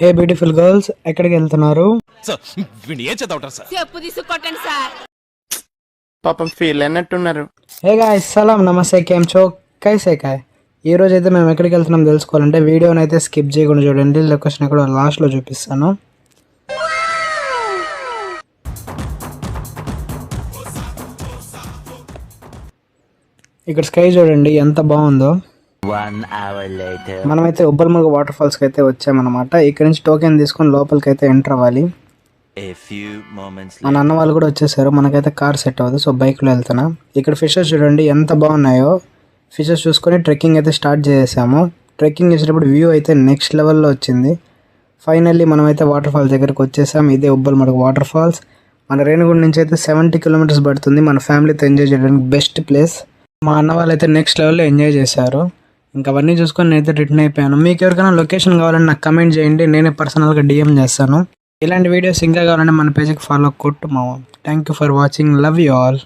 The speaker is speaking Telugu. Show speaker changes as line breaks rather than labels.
హే బ్యూటిఫుల్ గర్ల్స్, ఎక్కడికి వెళ్తున్నారు?
చెప్పు తీసుకొట్టండి సార్.
పాపం ఫీల్ అన్నట్టున్నారు.
హే గాయ్స్, సలాం నమస్తే, కేమ్ చో, కైసే కాయ్. ఈ రోజు అయితే మేము ఎక్కడికి వెళ్తున్నాం తెలుసుకోవాలంటే వీడియోని అయితే స్కిప్ చేయకుండా చూడండి. లొకేషన్ కూడా లాస్ట్లో చూపిస్తాను. ఇక్కడ స్కై చూడండి ఎంత బాగుందో. మనమైతే ఉబ్బల్మల్గ వాటర్ ఫాల్స్ కి అయితే వచ్చామన్నమాట. ఇక్కడ నుంచి టోకెన్ తీసుకొని లోపలికి అయితే ఎంటర్ అవ్వాలి. మన అన్న వాళ్ళు కూడా వచ్చేసారు. మనకైతే కార్ సెట్ అవ్వదు, సో బైక్లో వెళ్తున్నా. ఇక్కడ ఫిషెస్ చూడండి ఎంత బాగున్నాయో. ఫిషెస్ చూసుకొని ట్రెక్కింగ్ అయితే స్టార్ట్ చేసాము. ట్రెక్కింగ్ చేసేటప్పుడు వ్యూ అయితే నెక్స్ట్ లెవెల్లో వచ్చింది. ఫైనల్లీ మనమైతే వాటర్ ఫాల్స్ దగ్గరకు వచ్చేసాం. ఇదే ఉబ్బల్మల్గ వాటర్ ఫాల్స్. మన రేణిగుండ నుంచి అయితే 70 కిలోమీటర్స్ పడుతుంది. మన ఫ్యామిలీతో ఎంజాయ్ చేయడానికి బెస్ట్ ప్లేస్. మా అన్న వాళ్ళు అయితే నెక్స్ట్ లెవెల్లో ఎంజాయ్ చేశారు. ఇంకా అవన్నీ చూసుకొని నేనైతే రిటర్న్ అయిపోయాను. మీకు ఎవరికైనా లొకేషన్ కావాలని నాకు కమెంట్ చేయండి, నేనే పర్సనల్గా డిఎం చేస్తాను. ఇలాంటి వీడియోస్ ఇంకా కావాలంటే మన పేజ్కి ఫాలో కొట్టు మావా. Thank you for watching, love you all.